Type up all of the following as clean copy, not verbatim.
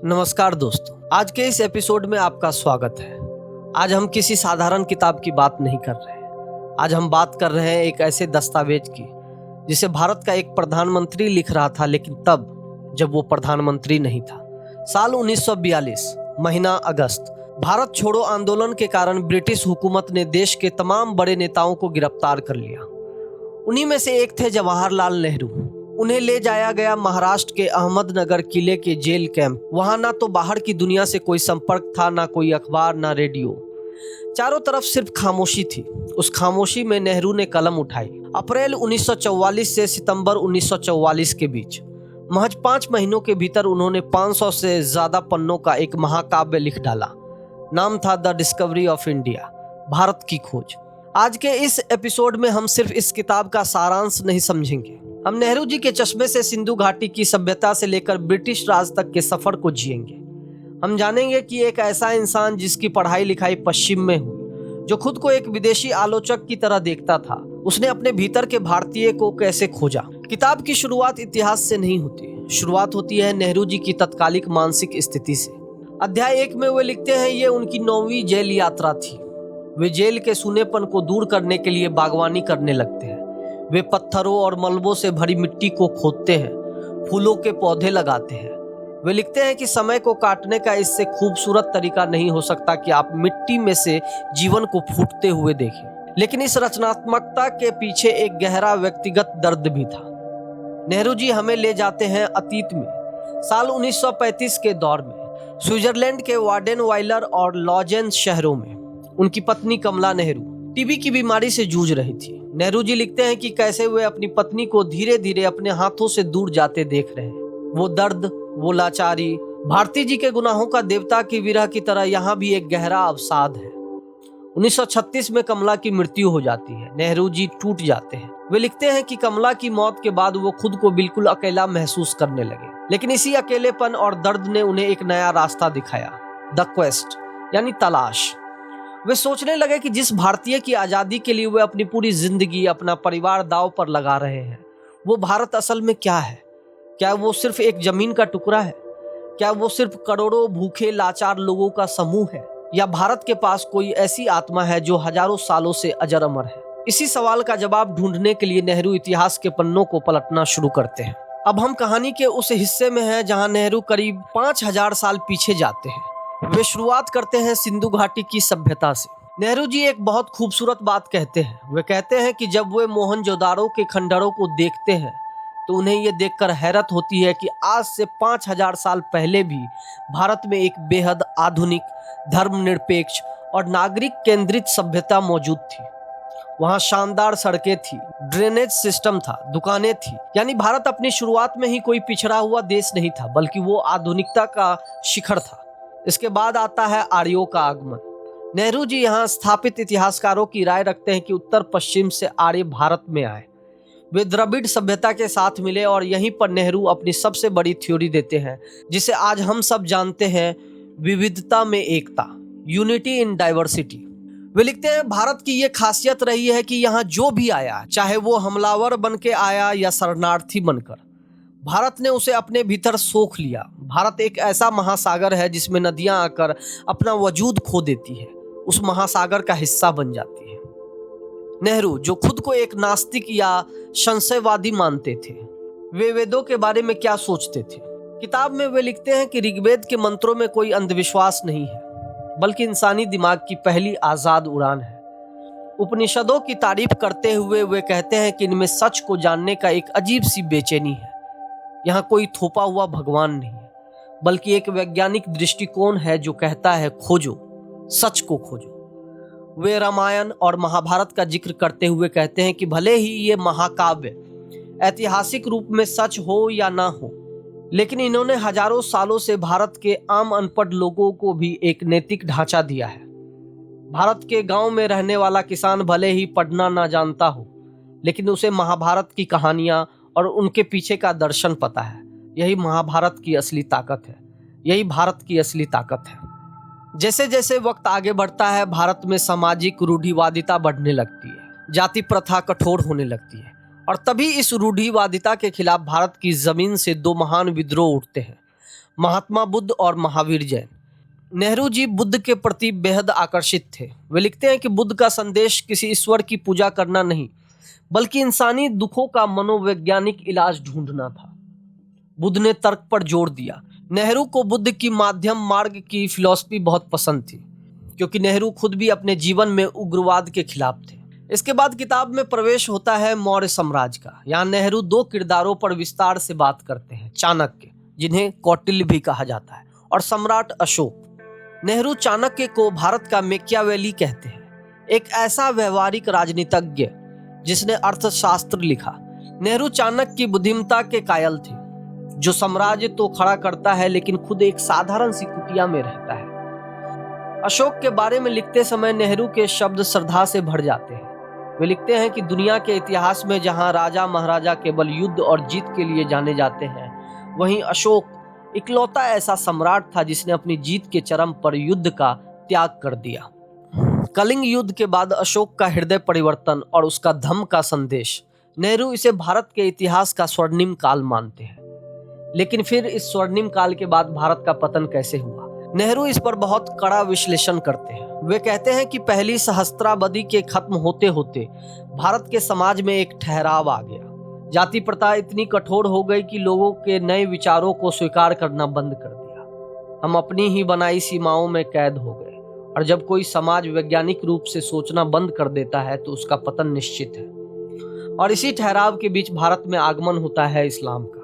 नमस्कार दोस्तों, आज के इस एपिसोड में आपका स्वागत है। आज हम किसी साधारण किताब की बात नहीं कर रहे हैं। आज हम बात कर रहे हैं एक ऐसे दस्तावेज की जिसे भारत का एक प्रधानमंत्री लिख रहा था, लेकिन तब जब वो प्रधानमंत्री नहीं था। साल 1942, महीना अगस्त। भारत छोड़ो आंदोलन के कारण ब्रिटिश हुकूमत ने देश के तमाम बड़े नेताओं को गिरफ्तार कर लिया। उन्हीं में से एक थे जवाहरलाल नेहरू। उन्हें ले जाया गया महाराष्ट्र के अहमदनगर किले के जेल कैंप। वहां ना तो बाहर की दुनिया से कोई संपर्क था, ना कोई अखबार, ना रेडियो। चारों तरफ सिर्फ खामोशी थी। उस खामोशी में नेहरू ने कलम उठाई। अप्रैल 1944 से सितंबर 1944 के बीच महज 5 महीनों के भीतर उन्होंने 500 से ज्यादा पन्नों का एक महाकाव्य लिख डाला। नाम था the discovery of India, Bharat की खोज। आज के इस एपिसोड में हम सिर्फ इस किताब का सारांश नहीं समझेंगे, हम नेहरू जी के चश्मे से सिंधु घाटी की सभ्यता से लेकर ब्रिटिश राज तक के सफर को जिएंगे। हम जानेंगे कि एक ऐसा इंसान जिसकी पढ़ाई लिखाई पश्चिम में हुई, जो खुद को एक विदेशी आलोचक की तरह देखता था, उसने अपने भीतर के भारतीय को कैसे खोजा। किताब की शुरुआत इतिहास से नहीं होती, शुरुआत होती है नेहरू जी की तत्कालिक मानसिक स्थिति से। अध्याय 1 में वे लिखते हैं, ये उनकी 9वीं जेल यात्रा थी। वे जेल के सूनेपन को दूर करने के लिए बागवानी करने लगते हैं। वे पत्थरों और मलबों से भरी मिट्टी को खोदते हैं, फूलों के पौधे लगाते हैं। वे लिखते हैं कि समय को काटने का इससे खूबसूरत तरीका नहीं हो सकता कि आप मिट्टी में से जीवन को फूटते हुए देखें। लेकिन इस रचनात्मकता के पीछे एक गहरा व्यक्तिगत दर्द भी था। नेहरू जी हमें ले जाते हैं अतीत में, साल 1935 के दौर में, स्विट्जरलैंड के वार्डेनवाइलर और लॉजेंस शहरों में। उनकी पत्नी कमला नेहरू टीबी की बीमारी से जूझ रही थी। नेहरू जी लिखते हैं कि कैसे वे अपनी पत्नी को धीरे धीरे अपने हाथों से दूर जाते देख रहे हैं। वो दर्द, वो लाचारी, भारती जी के गुनाहों का देवता की विरह की तरह यहाँ भी एक गहरा अवसाद है। 1936 में कमला की मृत्यु हो जाती है। नेहरू जी टूट जाते हैं। वे लिखते हैं कि कमला की मौत के बाद वो खुद को बिल्कुल अकेला महसूस करने लगे, लेकिन इसी अकेलेपन और दर्द ने उन्हें एक नया रास्ता दिखाया, द क्वेस्ट, यानी तलाश। वे सोचने लगे कि जिस भारतीय की आज़ादी के लिए वे अपनी पूरी जिंदगी, अपना परिवार दांव पर लगा रहे हैं, वो भारत असल में क्या है। क्या वो सिर्फ एक जमीन का टुकड़ा है? क्या वो सिर्फ करोड़ों भूखे लाचार लोगों का समूह है? या भारत के पास कोई ऐसी आत्मा है जो हजारों सालों से अजर अमर है? इसी सवाल का जवाब ढूंढने के लिए नेहरू इतिहास के पन्नों को पलटना शुरू करते हैं। अब हम कहानी के उस हिस्से में हैं जहां नेहरू करीब 5000 साल पीछे जाते हैं। वे शुरुआत करते हैं सिंधु घाटी की सभ्यता से। नेहरू जी एक बहुत खूबसूरत बात कहते हैं। वे कहते हैं कि जब वे मोहनजोदाड़ो के खंडरों को देखते हैं तो उन्हें यह देखकर हैरत होती है कि आज से 5000 साल पहले भी भारत में एक बेहद आधुनिक, धर्मनिरपेक्ष और नागरिक केंद्रित सभ्यता मौजूद थी। वहाँ शानदार सड़कें थी, ड्रेनेज सिस्टम था, दुकानें थी। यानी भारत अपनी शुरुआत में ही कोई पिछड़ा हुआ देश नहीं था, बल्कि वो आधुनिकता का शिखर था। इसके बाद आता है आर्यों का आगमन। नेहरू जी यहाँ स्थापित इतिहासकारों की राय रखते हैं कि उत्तर पश्चिम से आर्य भारत में आए। वे द्रविड़ सभ्यता के साथ मिले और यहीं पर नेहरू अपनी सबसे बड़ी थ्योरी देते हैं, जिसे आज हम सब जानते हैं, विविधता में एकता, यूनिटी इन डाइवर्सिटी। वे लिखते हैं, भारत की ये खासियत रही है कि यहाँ जो भी आया, चाहे वो हमलावर बन के आया या शरणार्थी बनकर, भारत ने उसे अपने भीतर सोख लिया। भारत एक ऐसा महासागर है जिसमें नदियां आकर अपना वजूद खो देती है, उस महासागर का हिस्सा बन जाती है। नेहरू, जो खुद को एक नास्तिक या संशयवादी मानते थे, वे वेदों के बारे में क्या सोचते थे? किताब में वे लिखते हैं कि ऋग्वेद के मंत्रों में कोई अंधविश्वास नहीं है, बल्कि इंसानी दिमाग की पहली आजाद उड़ान है। उपनिषदों की तारीफ करते हुए वे कहते हैं कि इनमें सच को जानने का एक अजीब सी बेचैनी है। यहाँ कोई थोपा हुआ भगवान नहीं है, बल्कि एक वैज्ञानिक दृष्टिकोण है जो कहता है, खोजो, सच को खोजो। वे रामायण और महाभारत का जिक्र करते हुए कहते हैं कि भले ही ये महाकाव्य ऐतिहासिक रूप में सच हो या ना हो, लेकिन इन्होंने हजारों सालों से भारत के आम अनपढ़ लोगों को भी एक नैतिक ढांचा दिया है। भारत के गांव में रहने वाला किसान भले ही पढ़ना ना जानता हो, लेकिन उसे महाभारत की कहानियां और उनके पीछे का दर्शन पता है। यही महाभारत की असली ताकत है, यही भारत की असली ताकत है। जैसे जैसे वक्त आगे बढ़ता है, भारत में सामाजिक रूढ़िवादिता बढ़ने लगती है, जाति प्रथा कठोर होने लगती है, और तभी इस रूढ़िवादिता के खिलाफ भारत की जमीन से 2 महान विद्रोह उठते हैं। महात्मा बुद्ध और महावीर जैन। नेहरू जी बुद्ध के प्रति बेहद आकर्षित थे। वे लिखते हैं कि बुद्ध का संदेश किसी ईश्वर की पूजा करना नहीं, बल्कि इंसानी दुखों का मनोवैज्ञानिक इलाज ढूंढना था। बुद्ध ने तर्क पर जोर दिया। नेहरू को बुद्ध की माध्यम मार्ग की फिलॉसफी बहुत पसंद थी, क्योंकि नेहरू खुद भी अपने जीवन में उग्रवाद के खिलाफ थे। इसके बाद किताब में प्रवेश होता है मौर्य साम्राज्य का। यहाँ नेहरू दो किरदारों पर विस्तार से बात करते हैं, चाणक्य, जिन्हें कौटिल्य भी कहा जाता है, और सम्राट अशोक। नेहरू चाणक्य को भारत का मैकियावेली कहते हैं, एक ऐसा व्यवहारिक राजनीतिज्ञ जिसने अर्थशास्त्र लिखा। नेहरू चाणक्य की बुद्धिमत्ता के कायल थे, जो साम्राज्य तो खड़ा करता है लेकिन खुद एक साधारण सी कुटिया में रहता है। अशोक के बारे में लिखते समय नेहरू के शब्द श्रद्धा से भर जाते हैं। वे लिखते हैं कि दुनिया के इतिहास में जहां राजा महाराजा केवल युद्ध और जीत के लिए जाने जाते हैं, वहीं अशोक इकलौता ऐसा सम्राट था जिसने अपनी जीत के चरम पर युद्ध का त्याग कर दिया। कलिंग युद्ध के बाद अशोक का हृदय परिवर्तन और उसका धम्म का संदेश, नेहरू इसे भारत के इतिहास का स्वर्णिम काल मानते हैं। लेकिन फिर इस स्वर्णिम काल के बाद भारत का पतन कैसे हुआ? नेहरू इस पर बहुत कड़ा विश्लेषण करते हैं। वे कहते हैं कि पहली सहस्त्राब्दी के खत्म होते होते भारत के समाज में एक ठहराव आ गया। जाति प्रथा इतनी कठोर हो गई कि लोगों के नए विचारों को स्वीकार करना बंद कर दिया। हम अपनी ही बनाई सीमाओं में कैद हो गए, और जब कोई समाज वैज्ञानिक रूप से सोचना बंद कर देता है तो उसका पतन निश्चित है। और इसी ठहराव के बीच भारत में आगमन होता है इस्लाम का,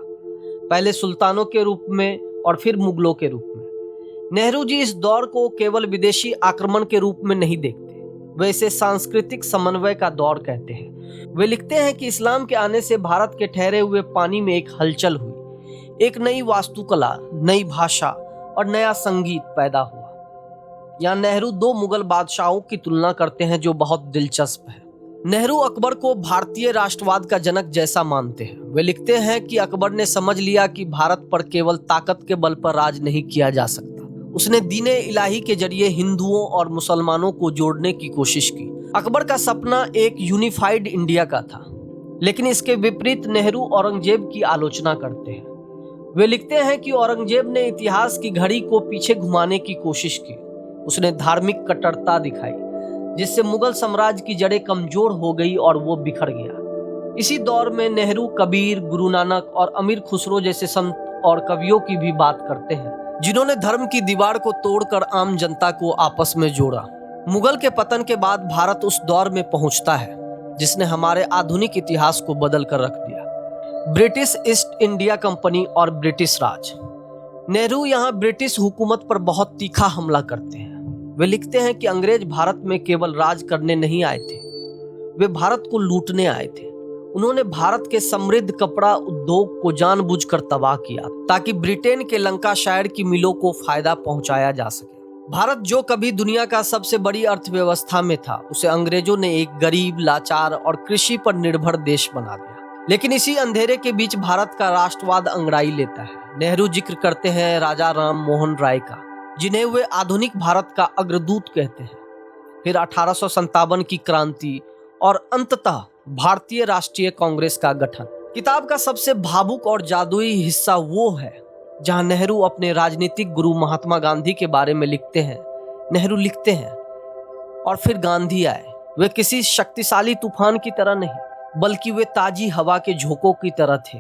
पहले सुल्तानों के रूप में और फिर मुगलों के रूप में। नेहरू जी इस दौर को केवल विदेशी आक्रमण के रूप में नहीं देखते, वे इसे सांस्कृतिक समन्वय का दौर कहते हैं। वे लिखते हैं कि इस्लाम के आने से भारत के ठहरे हुए पानी में एक हलचल हुई, एक नई वास्तुकला, नई भाषा और नया संगीत पैदा हुआ। यहाँ नेहरू दो मुगल बादशाहों की तुलना करते हैं जो बहुत दिलचस्प है। नेहरू अकबर को भारतीय राष्ट्रवाद का जनक जैसा मानते हैं। वे लिखते हैं कि अकबर ने समझ लिया कि भारत पर केवल ताकत के बल पर राज नहीं किया जा सकता। उसने दीने इलाही के जरिए हिंदुओं और मुसलमानों को जोड़ने की कोशिश की। अकबर का सपना एक यूनिफाइड इंडिया का था, लेकिन इसके विपरीत नेहरू औरंगजेब की आलोचना करते हैं। वे लिखते हैं कि औरंगजेब ने इतिहास की घड़ी को पीछे घुमाने की कोशिश की। उसने धार्मिक कट्टरता दिखाई, जिससे मुगल साम्राज्य की जड़ें कमजोर हो गई और वो बिखर गया। इसी दौर में नेहरू कबीर, गुरु नानक और अमीर खुसरो जैसे संत और कवियों की भी बात करते हैं, जिन्होंने धर्म की दीवार को तोड़कर आम जनता को आपस में जोड़ा। मुगल के पतन के बाद भारत उस दौर में पहुंचता है जिसने हमारे आधुनिक इतिहास को बदल कर रख दिया, ब्रिटिश ईस्ट इंडिया कंपनी और ब्रिटिश राज। नेहरू यहाँ ब्रिटिश हुकूमत पर बहुत तीखा हमला करते हैं। वे लिखते हैं कि अंग्रेज भारत में केवल राज करने नहीं आए थे, वे भारत को लूटने आए थे। उन्होंने भारत के समृद्ध कपड़ा उद्योग को जानबूझकर तबाह किया ताकि ब्रिटेन के लंकाशायर की मिलों को फायदा पहुंचाया जा सके। भारत जो कभी दुनिया का सबसे बड़ी अर्थव्यवस्था में था, उसे अंग्रेजों ने एक गरीब, लाचार और कृषि पर निर्भर देश बना दिया। लेकिन इसी अंधेरे के बीच भारत का राष्ट्रवाद अंगड़ाई लेता है। नेहरू जिक्र करते हैं राजा राम मोहन राय का, जिन्हें वे आधुनिक भारत का अग्रदूत कहते हैं। फिर 1857 की क्रांति और अंततः भारतीय राष्ट्रीय कांग्रेस का गठन। किताब का सबसे भावुक और जादुई हिस्सा वो है जहां नेहरू अपने राजनीतिक गुरु महात्मा गांधी के बारे में लिखते हैं। नेहरू लिखते हैं, और फिर गांधी आए। वे किसी शक्तिशाली तूफान की तरह नहीं, बल्कि वे ताजी हवा के झोंकों की तरह थे,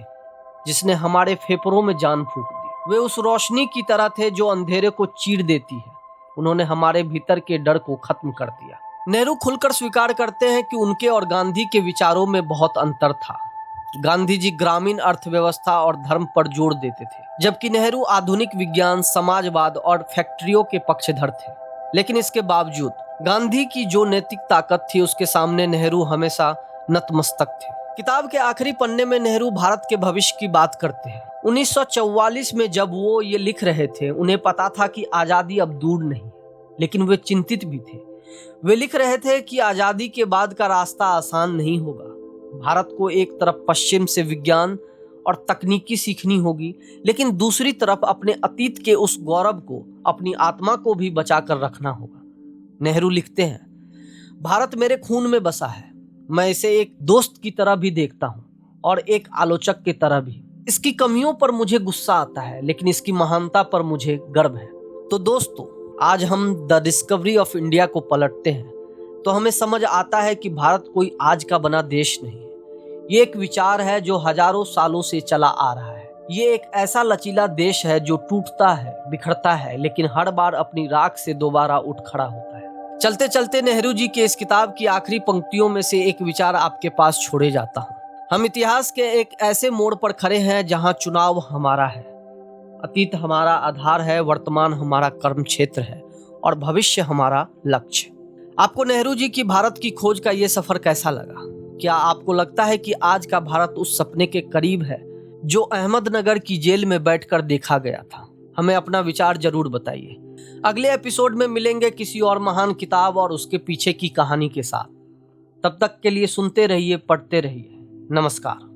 जिसने हमारे फेफड़ों में जान फूंक दी। वे उस रोशनी की तरह थे जो अंधेरे को चीर देती है। उन्होंने हमारे भीतर के डर को खत्म कर दिया। नेहरू खुलकर स्वीकार करते हैं कि उनके और गांधी के विचारों में बहुत अंतर था। गांधी जी ग्रामीण अर्थव्यवस्था और धर्म पर जोर देते थे, जबकि नेहरू आधुनिक विज्ञान, समाजवाद और फैक्ट्रियों के पक्षधर थे। लेकिन इसके बावजूद गांधी की जो नैतिक ताकत थी, उसके सामने नेहरू हमेशा नतमस्तक थे। किताब के आखिरी पन्ने में नेहरू भारत के भविष्य की बात करते हैं। 1944 में जब वो ये लिख रहे थे, उन्हें पता था कि आज़ादी अब दूर नहीं, लेकिन वे चिंतित भी थे। वे लिख रहे थे कि आज़ादी के बाद का रास्ता आसान नहीं होगा। भारत को एक तरफ पश्चिम से विज्ञान और तकनीकी सीखनी होगी, लेकिन दूसरी तरफ अपने अतीत के उस गौरव को, अपनी आत्मा को भी बचा कर रखना होगा। नेहरू लिखते हैं, भारत मेरे खून में बसा है। मैं इसे एक दोस्त की तरह भी देखता हूँ और एक आलोचक की तरह भी। इसकी कमियों पर मुझे गुस्सा आता है, लेकिन इसकी महानता पर मुझे गर्व है। तो दोस्तों, आज हम द डिस्कवरी ऑफ इंडिया को पलटते हैं तो हमें समझ आता है कि भारत कोई आज का बना देश नहीं है। ये एक विचार है जो हजारों सालों से चला आ रहा है। ये एक ऐसा लचीला देश है जो टूटता है, बिखरता है, लेकिन हर बार अपनी राख से दोबारा उठ खड़ा होता है। चलते चलते नेहरू जी के इस किताब की आखिरी पंक्तियों में से एक विचार आपके पास छोड़े जाता हूँ। हम इतिहास के एक ऐसे मोड़ पर खड़े हैं जहां चुनाव हमारा है, अतीत हमारा आधार है, वर्तमान हमारा कर्म क्षेत्र है और भविष्य हमारा लक्ष्य। आपको नेहरू जी की भारत की खोज का ये सफर कैसा लगा? क्या आपको लगता है कि आज का भारत उस सपने के करीब है जो अहमदनगर की जेल में बैठकर देखा गया था? हमें अपना विचार जरूर बताइए। अगले एपिसोड में मिलेंगे किसी और महान किताब और उसके पीछे की कहानी के साथ। तब तक के लिए सुनते रहिए, पढ़ते रहिए। नमस्कार।